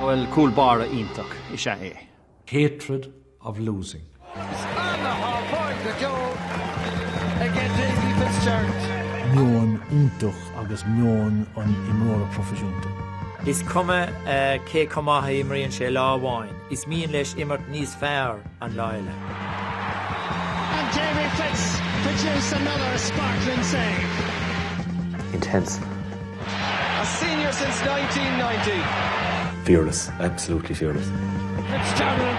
Well, cool bar intach is é. Hatred of losing. And the hard point to go against Davy Fitzgerald. Mion untach agus mion an imróra profisiúnta. Is cuma cé cumatha imríonn sé láháin. Is míon leis immert níos fearr an láile. And Davy Fitz produced another sparkling save. Intense. A senior since 1990. Fearless, absolutely fearless. Fitzgerald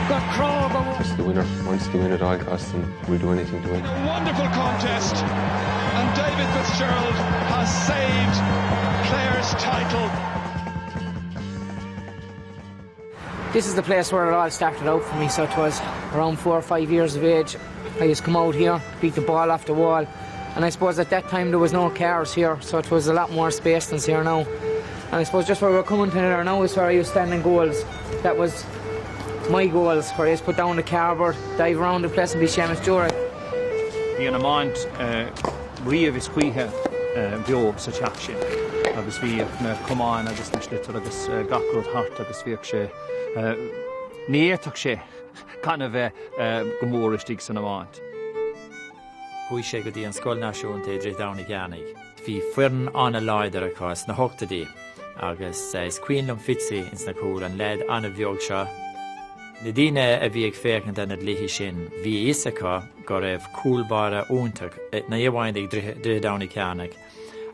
got Crow Just the winner, wants to win at all costs and will do anything to win. A wonderful contest, and David Fitzgerald has saved Clare's title. This is the place where it all started out for me, so it was around 4 or 5 years of age. I used to come out here, beat the ball off the wall, and I suppose at that time there was no cars here, so it was a lot more space than's here now. And I suppose just where we're coming to there now is where I used to stand in goals. That was my goals, where I used to put down the cardboard, dive around the place and be Seamus Jurek. Bhí an mind riamh is cuithe beo sa teach sin, agus bhí na cumáin agus na slitar agus gacród hart agus bhíoh sé níochtach sé canna bheith go mór istigh san amháint. Bhui sé go dtí an scoil náisiúnta idir dána geannaigh. Bhí fuireann anna láidir acás na hochtadaí, agus is cuinnlam Fitzy ins na cúil an lead anna bheog seo. Na daoine a bhí ag fécinn den na dlíthe sin, bhí isacha go raibh cúlbára úntach na dhéhhain ag drí dána ceannach,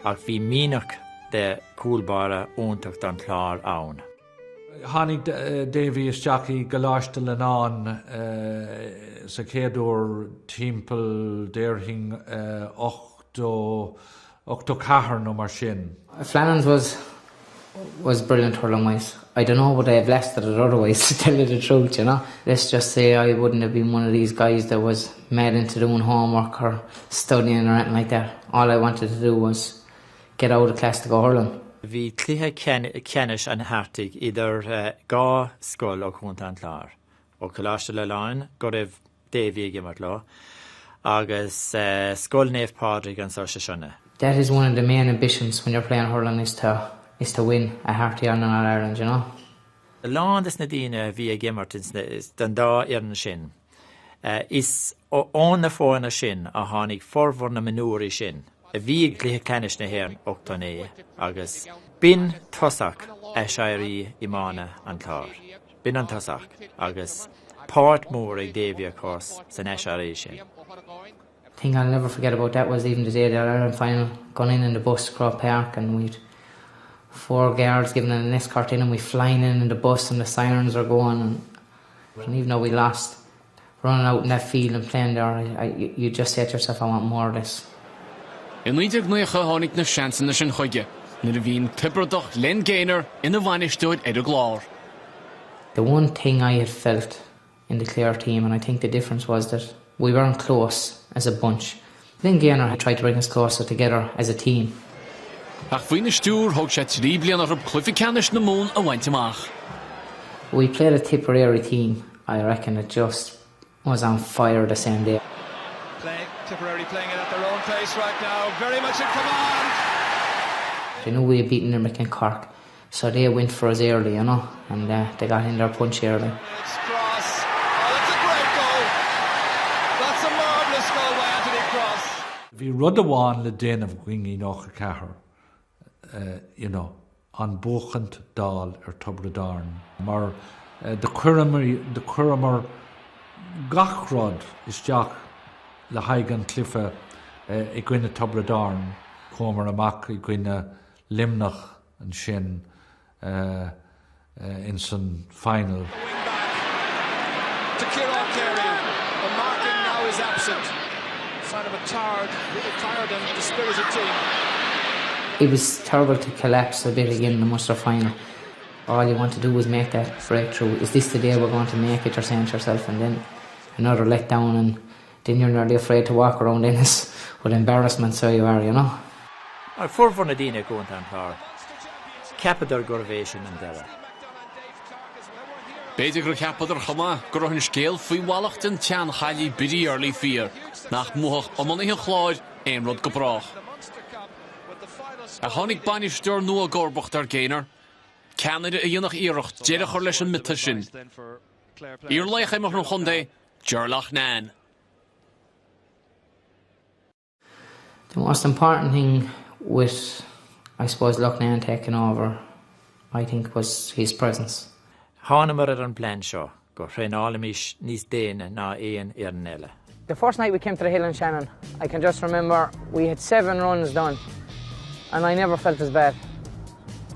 ach bhí mínach de cúlbára úntach don chlár ann. Hánig Davy isteach go láiste leán sa céadúir timpeall déirthing 8 cahar nó mar sin. Flannan's was brilliant hurling-wise. I don't know would I have lasted it otherwise, to tell you the truth, you know. Let's just say I wouldn't have been one of these guys that was mad into doing homework or studying or anything like that. All I wanted to do was get out of class to go hurling. Bhí cluiche ceannis an hartaigh idir gá scoil ó chunta an chlár. Ó choláiste le láin, go raibh Davy ag immert lá, agus scoil néamh Pádraig an sa sinne. That is one of the main ambitions when you're playing hurling is to win a Harty on Ireland, you know. The land is na daoine bhí ag immert is den dá ar an sin. Is ón na fáinna sin a tháinig formhór na manúirí sin. A bhí ag cluiche ceannis na héan 8 agus bin tosach éiseirí imána an chlár. Bin an tosach agus páirt mór ag Davy acás san éiseirí sin. Thing I'll never forget about that was even the day of the Ireland final, gone in the bus to Crow Park, and we'd 4 guards giving an escort in, and we flying in the bus and the sirens are going, and even though we lost, running out in that field and playing there, you just say to yourself, I want more of this. In lídeag nuocha tháinig na seansan na sin chuige, nuair a bhíonn tippeadach len géinear ina bhainisteoid ar a glár. The one thing I had felt in the Clare team, and I think the difference was that we weren't close as a bunch. Len Gaynor had tried to bring us closer together as a team. Ach faoin na stúr thug sé 3 bliain ar chluife ceannis na mún a bhaint amach. We played a Tipperary team. I reckon it just was on fire the same day. Tipperary playing it at their own pace right now, very much in command. They knew we had beaten them in Cork, so they went for us early, you know, and they got in their punch early. It's Cross. Oh, that's a great goal. That's a marvellous goal by Anthony Cross. Bhí rud amháin le déanamh gcuingi nach a cahar, you know, an bóchant dal ar Tubradarn. Mar de cuireamar gachrod isteach le haigan cliffe I gcuine Tubradarn, comar amach I gcuine limnach an sin in san final. Wing back to Kieran Carey. The marking now is absent. Sign of a tired and dispirited team. It was terrible to collapse a bit again in the Munster final. All you want to do is make that breakthrough. Is this the day we're going to make it, you're saying to yourself, and then another letdown, and then you're nearly afraid to walk around in it with embarrassment, so you are, you know. Forfar na daoine going an chlár. Ceapadar gurvéis an dara. Beidir gur ceapadar chuma gur an scéal faoi bhallacht an tean chailí bidí early fear nach muach amonithe chláid éimrod go brach. A tháinig bainisteoir nua gorbacht ar géinear, Canada a dionach iirecht, Jerech leis an mita sin. Ír leich éimach an chundé, Jarlach Nan. The most important thing with, I suppose, Loughnane taking over, I think, was his presence. Hána mar an plan seo, go Renálamis níos déine ná éon Nella. The first night we came to the hill in Shannon, I can just remember we had 7 runs done, and I never felt as bad.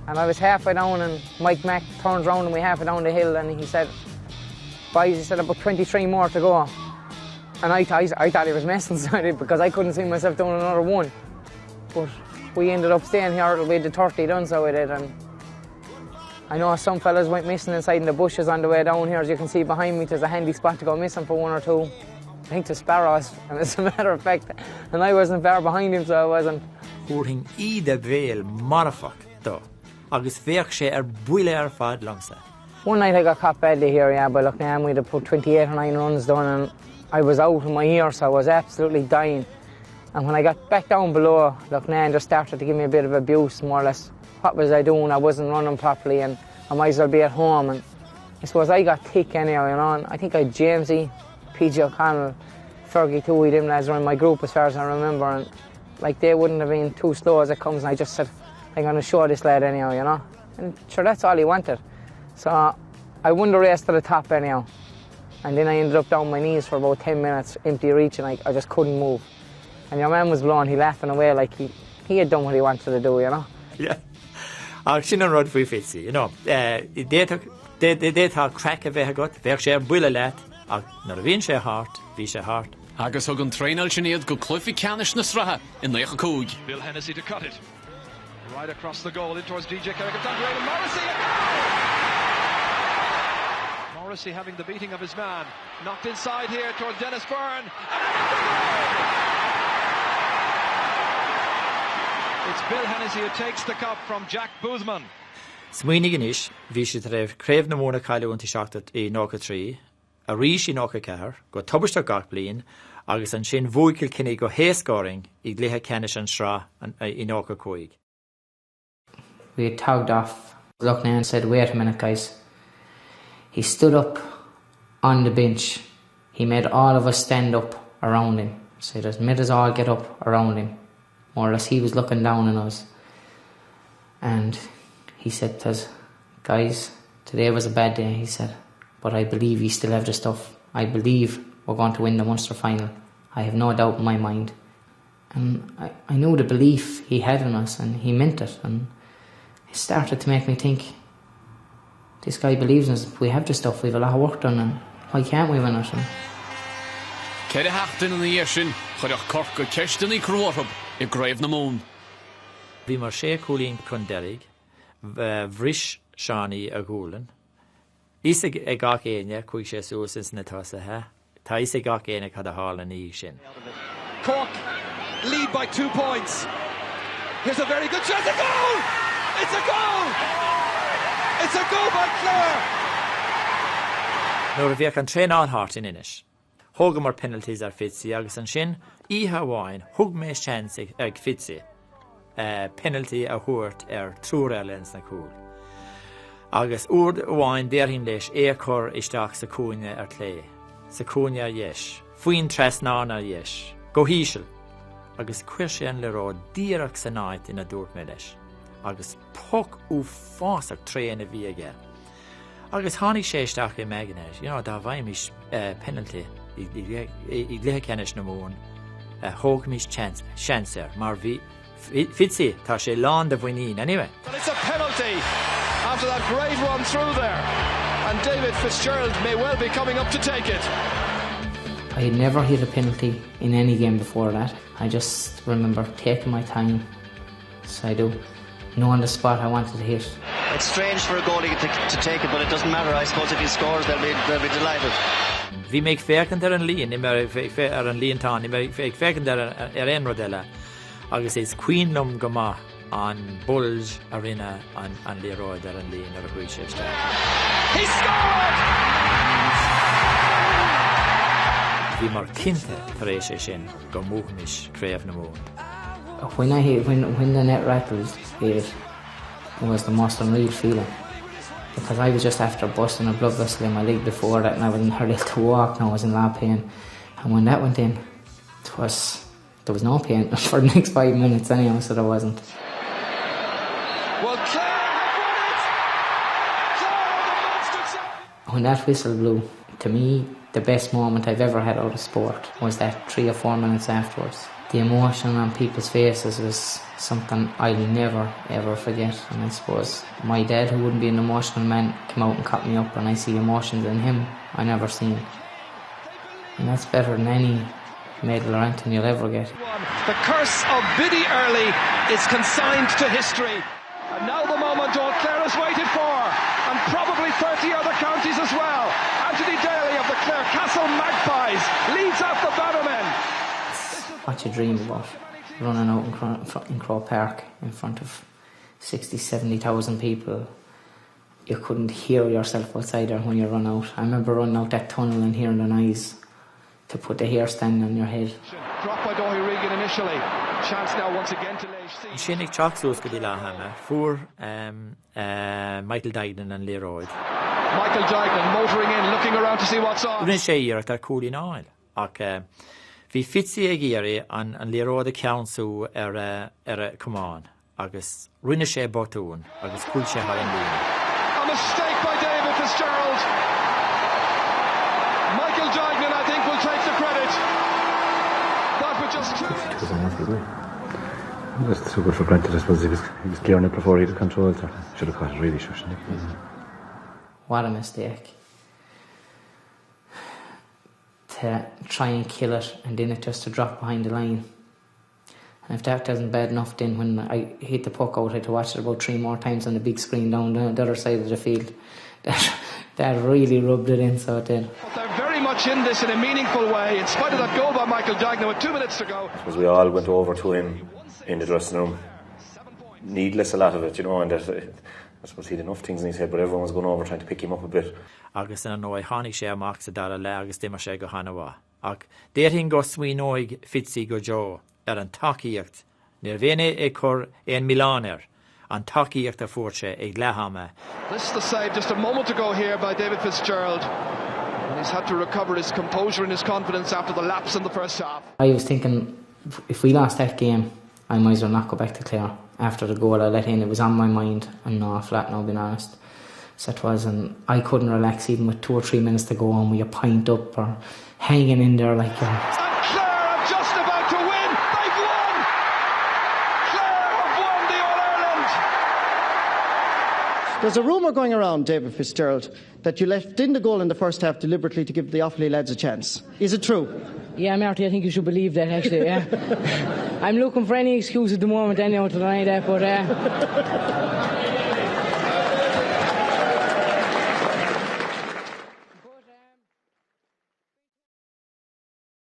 And I was halfway down, and Mike Mack turned round and we halfway down the hill, and he said, boys, he said, about 23 more to go. And I thought he was messing, sorry, because I couldn't see myself doing another one. But we ended up staying here till we had the 30 done, so we did. And I know some fellas went missing inside in the bushes on the way down here. As you can see behind me, there's a handy spot to go missing for 1 or 2. I think the sparrows, and as a matter of fact, and I wasn't far behind him, so I wasn't. Húrthing ide bhéal marafach, though. Agus bheadh sé buile fad langsa. One night I got caught badly here, yeah, by Loughnane. We'd have put 28 or 9 runs done, and I was out in my ear, so I was absolutely dying. And when I got back down below, Loughnane just started to give me a bit of abuse, more or less. What was I doing? I wasn't running properly, and I might as well be at home. And I suppose I got thick anyhow, you know. And I think I had Jamesy, P.G. O'Connell, Fergie too, them lads were in my group as far as I remember. And like they wouldn't have been too slow as it comes, and I just said, I'm going to show this lad anyhow, you know. And sure, that's all he wanted. So I won the race to the top anyhow. And then I ended up down my knees for about 10 minutes, empty reach, and I just couldn't move. And your man was blowing, he laughing away like he had done what he wanted to do, you know. Yeah. Sin an rud faoi Fitzy, you know. Dé tá crack a bheith agat, bheadh sé buile leat, ach nar bhíonn sé hart, bhí sé hart. Agus thug an tréinil sin iad go cluifi canis na sratha in Laochra Gael. Bill Hennessy to cut it. Right across the goal, in towards DJ Kerrigan, down to Morrissey. Morrissey having the beating of his man. Knocked inside here towards Dennis Byrne. It's Bill Hennessy who takes the cup from Jack Boothman. Smuoinnig inis, bhí si craobh na móna caiile unta seachtat I Nócha 3, a rís I Nócha 4, go tubaiste gach bliain, agus an sin bhuaicil cinnig go héascóring I gluthe cenis an srá I Nócha 5. We had tagged off. Loughnane said, wait a minute, guys. He stood up on the bench. He made all of us stand up around him. So he made us all get up around him. More or less, he was looking down on us. And he said to us, guys, today was a bad day, he said. But I believe we still have the stuff. I believe we're going to win the Munster final. I have no doubt in my mind. And I knew the belief he had in us, and he meant it. And it started to make me think, this guy believes in us. We have the stuff, we have a lot of work done, and why can't we win it? Ceir a heachtain in the sin, chuireach corc go ceistin I crúthab I gréibh na mún. Bhí mar sé cúlín chun deirg, bhris seánaí a gúlan. Is a gach éine chuig sé suasins na tosathe, tá is a gach éine cad a hála ní sin. Cork lead by 2 points. Here's a very good chance. A goal! It's a goal! It's a goal by Clare! Nuair a bhíoh an tréin anthart in inis. Thóga mar penalties ar Fitzy agus an sin, ihe bháin, thug méis chance ag Fitzy. Penalty a thuairt trúr lens na cúl. Agus úr bháin déirhín leis éacur isteach sa cúine ar clé. Sa cúine ar dheis. Fuoin tresnán ar dheis. Go híisiil. Agus cuir sé an le rá díreach sa náid ina dúirt mé leis. Agus puck fásach tréin a bhí aige. Agus tháinig sé isteach I meganéis. You know, dá bhaimiis penalty I gluthe cenis na mún. Thóg mis chance mar bhí Fitzy, tá sé lán de bhaoinín, anyway. But it's a penalty after that great run through there. And David Fitzgerald may well be coming up to take it. I had never hit a penalty in any game before that. I just remember taking my time. So I do. Knowing the spot I wanted to hit. It's strange for a goalie to take it, but it doesn't matter. I suppose if he scores, they'll be delighted. Bhí méid fécant ar an líon, ar an líontán, méid fécant ar an rodile. Agus is cuinnum go maith an bulge a rinne an líróid ar an líon ar a chuid séiste. He scored! Bhí mar cinnte tar éis sé sin go múchnis créamh na mún. When the net rattled, it was the most unreal feeling. because I was just after busting a blood vessel in my leg before that, and I wasn't able to walk, and I was in lab pain. And when that went in, there was no pain for the next 5 minutes anyway, so there wasn't. Well, Clare have won it! Clare are the monster champions! When that whistle blew, to me, the best moment I've ever had out of sport was that 3 or 4 minutes afterwards. The emotion on people's faces was something I'll never ever forget. And I suppose my dad, who wouldn't be an emotional man, came out and caught me up, and I see emotions in him I never seen. And that's better than any medal or anything you'll ever get. The curse of Biddy Early is consigned to history. And now the moment Old Clare has waited for, and probably 30 other counties as well. Anthony Daly of the Clare Castle Magpies leads off the Bannermen. What you dream about, running out in Crow Park in front of 60,000-70,000 people. You couldn't hear yourself outside there when you run out. I remember running out that tunnel and hearing the noise to put the hair standing on your head. Dropped by Dáithí Regan initially. Chance now once again to Laochra. Sinnig Chalksús go dtí Láthama, fuair Michael Dignan and Leroyd. Michael Dignan motoring in, looking around to see what's on. Rinne sé iarach ar cúlí náil. Ach bhí Fitzy ag iarraí an Leroyd a ceannsú ar Cumán, agus rinne sé botún, agus cúil sé har an líon. A mistake by David Fitzgerald. Michael Dignan, I think, will take the credit. That with just 2 minutes. That's so good for granted, I suppose. He was clearing it before he had control. So should have caught it really, shouldn't he? What a mistake. To try and kill it, and then it just to drop behind the line. And if that wasn't bad enough, then when I hit the puck out, I had to watch it about 3 more times on the big screen down the other side of the field. That really rubbed it in, so it did. But they're very much in this in a meaningful way, in spite of that goal by Michael Dignan with 2 minutes to go. Because we all went over to him in the dressing room. Needless, a lot of it, you know, and I suppose he had enough things in his head, but everyone was going over trying to pick him up a bit. Agus in an óid tháinig sé amach sa dara le agus dimar sé go hanamha. Ach déirthín go smaoinóig Fitzy go Joe ar an tacaíocht. Níor bhéine ag cur éon Milánir an tacaíocht a fuair sé ag Láthama. This is the save just a moment ago here by David Fitzgerald. And he's had to recover his composure and his confidence after the lapse in the first half. I was thinking, if we lost that game, I might as well not go back to Clare. After the goal I let in, it was on my mind, and no, flat now, being honest. So it was, and I couldn't relax even with 2 or 3 minutes to go on with your pint up or hanging in there like And Clare are just about to win! They've won! Clare have won the All-Ireland! There's a rumour going around, David Fitzgerald, that you left in the goal in the first half deliberately to give the Offaly lads a chance. Is it true? Yeah, Marty, I think you should believe that, actually, yeah. I'm looking for any excuse at the moment anyhow to deny that, but...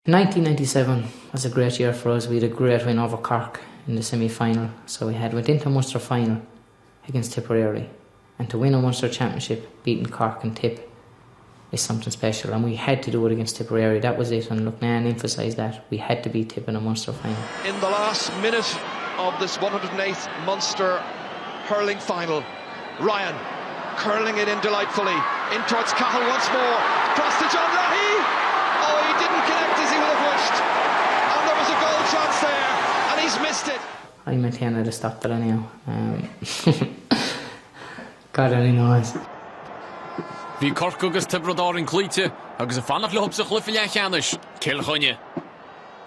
In 1997 was a great year for us. We had a great win over Cork in the semi-final. So we went into Munster final against Tipperary. And to win a Munster championship, beating Cork and Tip, is something special. And we had to do it against Tipperary. That was it. And look, Nan emphasised that. We had to beat Tip in a Munster final. In the last minute of this 108th Munster hurling final, Ryan curling it in delightfully. In towards Cahill once more. Across to John Leahy. Oh, he didn't connect as he would have wished. And there was a goal chance there, and he's missed it. I maintain I'd have stopped it anyhow. God only knows. Bhí Cork agus Tibredár in clíte, agus a fannach le sa chlufi le cheannis. Cil chunne.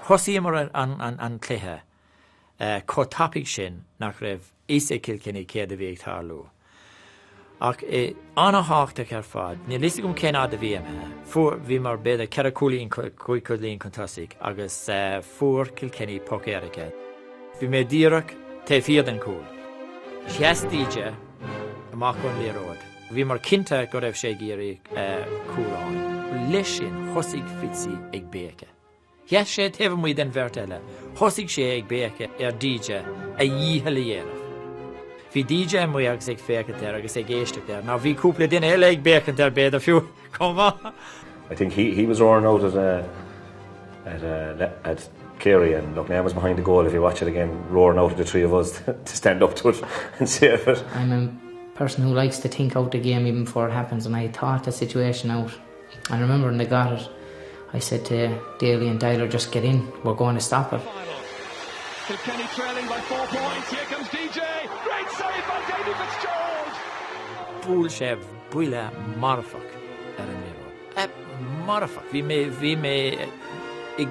Chosí mar an cléthe. Có tapig sin nach raibh Isa Kilkenny céad a bhí ag tarlú. Ach anna háachta ar fad, ní lisa gom cén ad a bhí fuair bhí mar beda cead a cúlín cuaicúlín contasig agus fuair Kilkenny poc Erica. Bhí mé díreach te fiad an cúl. Cheas díide amach an Leroyd. Bhí mar cinnte go raibh sé géirí cúláin. Leis sin thosaigh Fitzy ag béice. Cheas sé taobh muid den bheirt eile. Thosaigh sé ag béice díide a dhíthe le dhéanamh. Bhí DJ mu agus ag fécant agus ag géisteach there. Now bhí cúpla duine eile ag bécant beda fiú. Come on. I think he was roaring out at Kerry, and look, Nan was behind the goal. If you watch it again, roaring out at the three of us to stand up to it and save it. I'm person who likes to think out the game even before it happens, and I thought the situation out. And I remember when they got it, I said to Daly and Dyler, just get in, we're going to stop it. Kilkenny trailing by 4 points. Here comes DJ. Great save by Davy Fitzgerald. Búil sé buile marfach an léró. Marfach. Bhí mé ag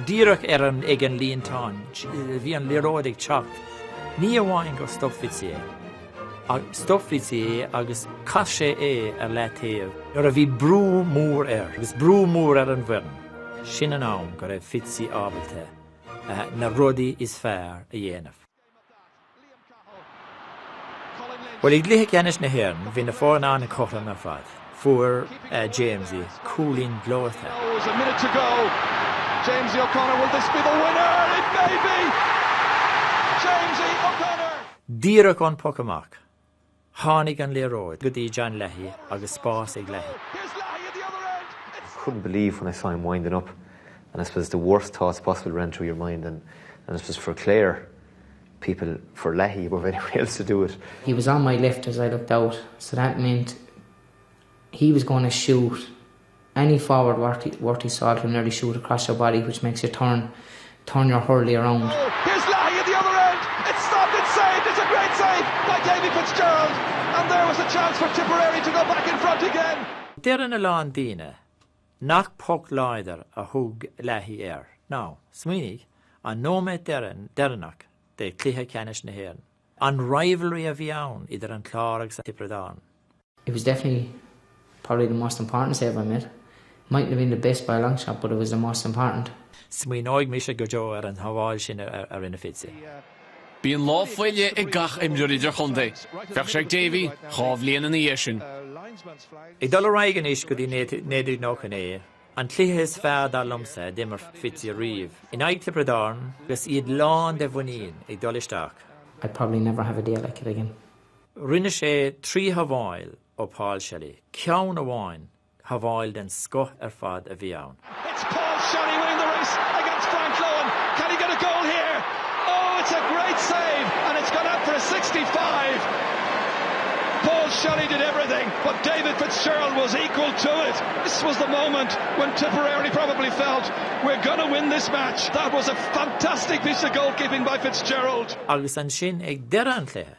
díreach an ag an líontáin. Bhí an léróid ag teacht. Ní amháin go Stopfitzi é. Stopfitzi é agus cas sé é ar le taobh. Nuair a bhí brú mór agus brú mór ar an bhirn. Sin an am go raibh Fitzi ábailte. Na rudaí is fearr a dhéanamh. Well, ag glutha ceannis na hÉireann, bhí na fórnán na cothan ar fad. Fuair Jamesy, cooling glóirtha. A minute to go. Jamesy O'Connor, will this be the winner? It may be. Jamesy O'Connor. Díreach an puck amach. Tháinig an léróid go dtí John Leahy agus spás ag Leahy. Here's Leahy at the other end. I couldn't believe when I saw him winding up. And I suppose the worst thoughts possible ran through your mind. And I suppose for Clare, people, for Leahy, above anyone else to do it. He was on my left as I looked out, so that meant he was going to shoot any forward worth his salt will nearly shoot across your body, which makes you turn your hurley around. Oh, here's Leahy at the other end. It's stopped, it's saved. It's a great save by Davy Fitzgerald. And there was a chance for Tipperary to go back in front again. Deran a lán díine. Nach puck leider a hug Leahy air. Now, Sweeney, an nome Deranach, de clithe ceannis na hÉireann. An rivalry a bhí ann idir an Cláraigs a Tipperary. It was definitely probably the most important save I made. Mightn't have been the best by a long shot, but it was the most important. Smíoig mis go jo ar an haváil sin ar ina Fitzi. Bíon láfuile ag gach imdúidir chundé. Bheadh sé Davy, chábh líana na dhéisiún. Ag dul raigan is go dtí néadú nóchan é, an cluiche is fearr dá lomsa dimar Fitzi riamh. In aig Tipperary, gus iad lán de bhuinín ag dul isteach. I'd probably never have a day like it again. Rinne sé trí haváil ó Paul Shelley. Ceann amháin haváil den scoth ar fad a bhí ann. It's Paul Shelley winning the race against Frank Lowen. Can he get a goal here? Oh, it's a great save, and it's gone out for a 65. Paul Shelley did everything, but David Fitzgerald was equal to it. This was the moment when Tipperary probably felt, we're going to win this match. That was a fantastic piece of goalkeeping by Fitzgerald. Agus an sin ag deire an cluiche.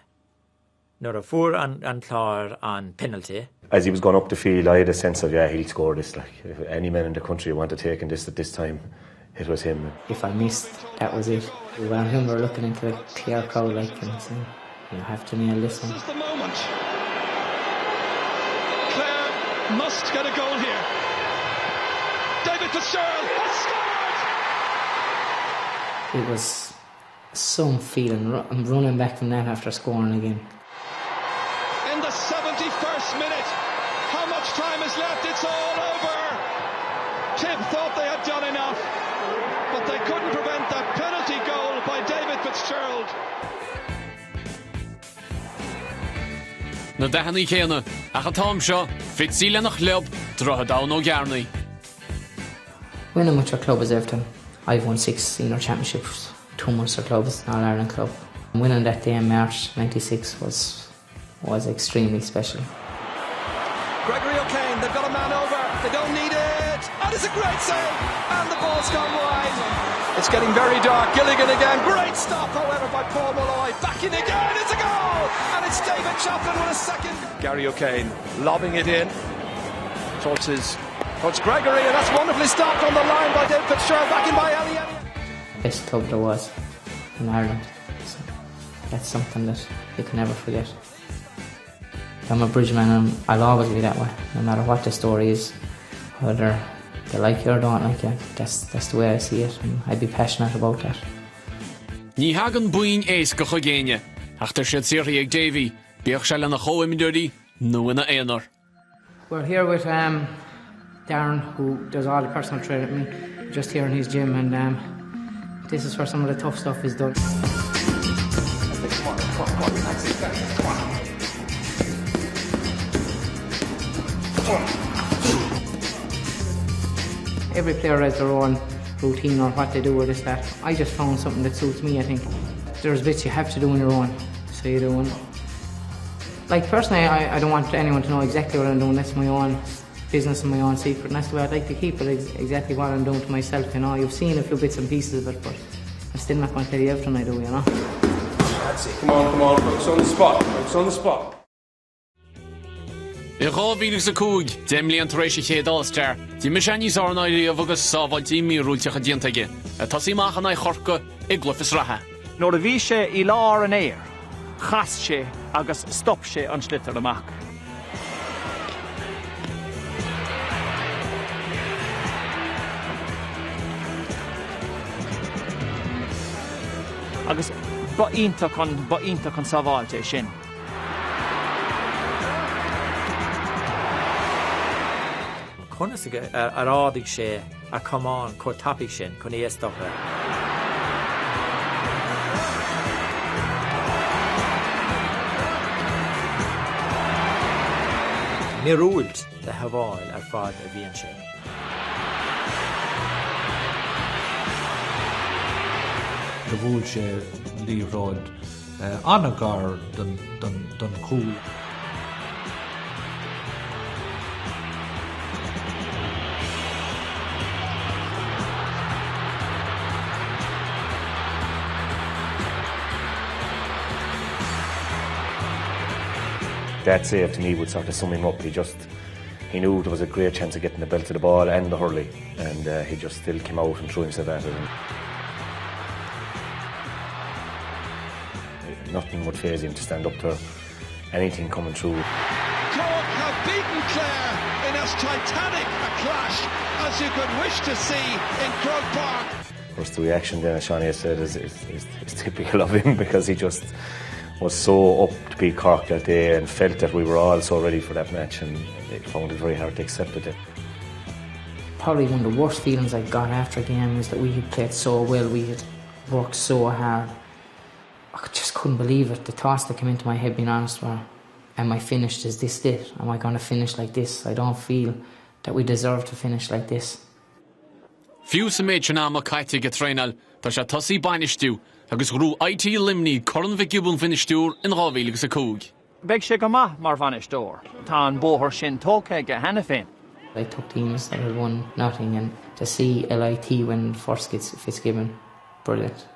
Nuair a fuair an clár an penalty. As he was going up the field, I had a sense of, he'll score this. Like, if any man in the country want to take this at this time, it was him. If I missed, that was it. When him were looking into a clear crowd like and saying, you have to nail this one. This is the moment. Clare must get a goal here. David Fitzgerald has scored! It was some feeling. I'm running back from that after scoring again. In the 71st minute, how much time is left? It's all over. Tip thought they had done enough, but they couldn't prevent that penalty goal by David Fitzgerald. Na dehannaí chéanna, ach a tám seo, Fitzi le nach leab, drotha dá nó gearnaí. When I'm at your club as Everton, I've won 6 senior championships, 2 Munster clubs, an All-Ireland club. Winning that day in March 96 was extremely special. Gregory O'Kane, they've got a man over, they don't need it, and it's a great save, and the ball's gone wide. It's getting very dark, Gilligan again, great stop however by Paul Malloy, back in again, it's a goal, and it's David Chaplin with a second. Gary O'Kane lobbing it in towards Gregory, and that's wonderfully stopped on the line by David Fitzgerald, back in by Elliott. Best club there was in Ireland. So that's something that you can never forget. I'm a Bridgeman and I'll always be that way, no matter what the story is, whether they like you or don't like you. That's the way I see it, and I'd be passionate about that. Ní hagan buin éis go chogéine, ach tar siad siarthaí ag Davy, bíoch se le na choimidúirí, nó ina éonar. We're here with Darren, who does all the personal training with me, just here in his gym, and this is where some of the tough stuff is done. Every player has their own routine or what they do or this, that. I just found something that suits me, I think. There's bits you have to do on your own, so you do one. Like, personally, I don't want anyone to know exactly what I'm doing. That's my own business and my own secret, and that's the way I'd like to keep it, exactly what I'm doing to myself, you know. You've seen a few bits and pieces of it, but I'm still not going to tell you everything I do, you know. That's it. Come on, focus on the spot. I rábhíleach sa cúig, déimlíonn tar éis a chéad All-Star, dí me sé níos árna riamh agus sábhailtí míorúilteach a diontaige, a tasí mach an chorca i gluphas ratha. Nóair a bhí sé i lár an éir, chas sé agus stop sé an sliotar amach. Agus ba ionta chun sábháilte sin. Chunas a rádaigh sé a cumán chu tapigh sin chun éastopra. Mirúilt de habháil ar fad a bhíonn sé. De bhúil sé líomhráid anagar don cúl. That save to me would sort of sum him up. He knew there was a great chance of getting the belt of the ball and the hurley, and he just still came out and threw himself at it. Nothing would faze him to stand up to anything coming through. Cork have beaten Clare in as titanic a clash as you could wish to see in Croke Park. Of course, the reaction then, as Shania said, is typical of him, because he just was so up to beat Cork that day and felt that we were all so ready for that match, and they found it very hard to accept it. Probably one of the worst feelings I got after a game was that we had played so well, we had worked so hard. I just couldn't believe it. The thoughts that came into my head, being honest, were, am I finished? Is this it? Am I going to finish like this? I don't feel that we deserve to finish like this. Fiú sa méid sin ama caiite go tréinal, tá sé tosaí bainistú, agus grú IT limní corn bheith gibún finistúr in rábhíleach sa cúig. Beg sé go maith mar bhainisteoir, tá an bóthar sin tócaige hena féin. I took teams that had won nothing, and to see LIT win first Fitzgerald, brilliant.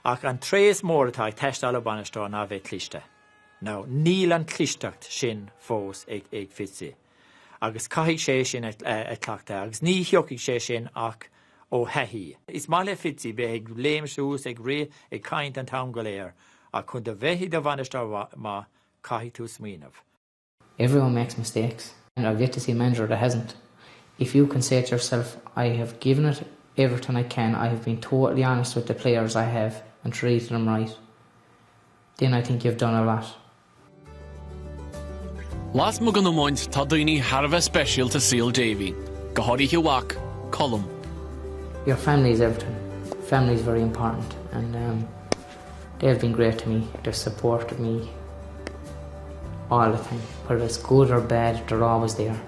Ach an tréas mór atá ag teistáil a bainisteoir ná bheith cliste. Now, níl an clisteacht sin fós ag Fitzi. Agus caithigh sé sin ag clachta, agus ní thiocigh sé sin ach ó heithí. Is má le Fitzi be ag léimsús ag ré ag caint an tam go léir, ach chun de bheithí do bainisteoir má caithigh tú smíanamh. Everyone makes mistakes, and I've yet to see a manager that hasn't. If you can say to yourself, I have given it everything I can, I have been totally honest with the players I have and treated them right, then I think you've done a lot. Lás mo gan amóint tá daoine Harbheith special to seal Davy, go háirithe wach, column. Your family is everything. Family is very important, and they've been great to me. They've supported me all the time. Whether it's good or bad, they're always there.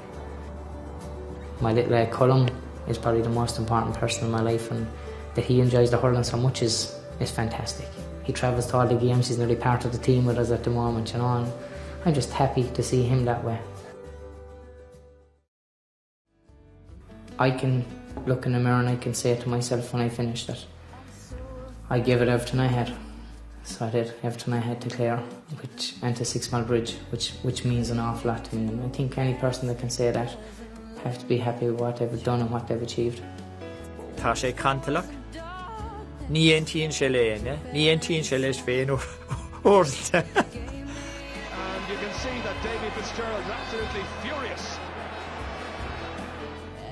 My little Colum is probably the most important person in my life, and that he enjoys the hurling so much is fantastic. He travels to all the games, he's nearly part of the team with us at the moment, you know, and I'm just happy to see him that way. I can look in the mirror and I can say to myself when I finish that I gave it everything I had. So I did everything I had to Clare, and to Six Mile Bridge, which means an awful lot to me. And I think any person that can say that have to be happy with what they've done and what they've achieved. Tá sé cantalach. Ní ein tín sé léine, ní ein tín sé leis féin orta. And you can see that Davy Fitzgerald is absolutely furious.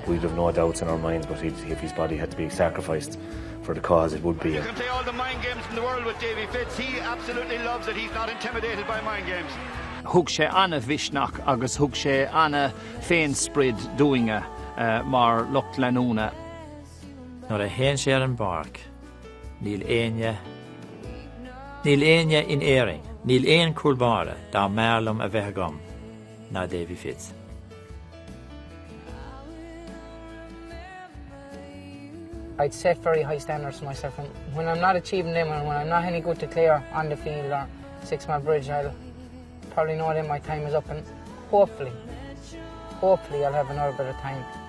We'd have no doubts in our minds, but if his body had to be sacrificed for the cause, it would be. You can play all the mind games in the world with Davy Fitz. He absolutely loves it. He's not intimidated by mind games. Thug sé anna bhisnach agus thug sé anna féin sprid doinge mar lucht lenúna. Nóair a héan sé ar an barc, níl aine in éiring, níl aon cúlbára dá mearlam a bheith agam ná Davy Fitz. I'd set very high standards for myself, and when I'm not achieving them, and when I'm not any good to Clare on the field or 6 Mile Bridge, probably know that my time is up, and hopefully I'll have another bit of time.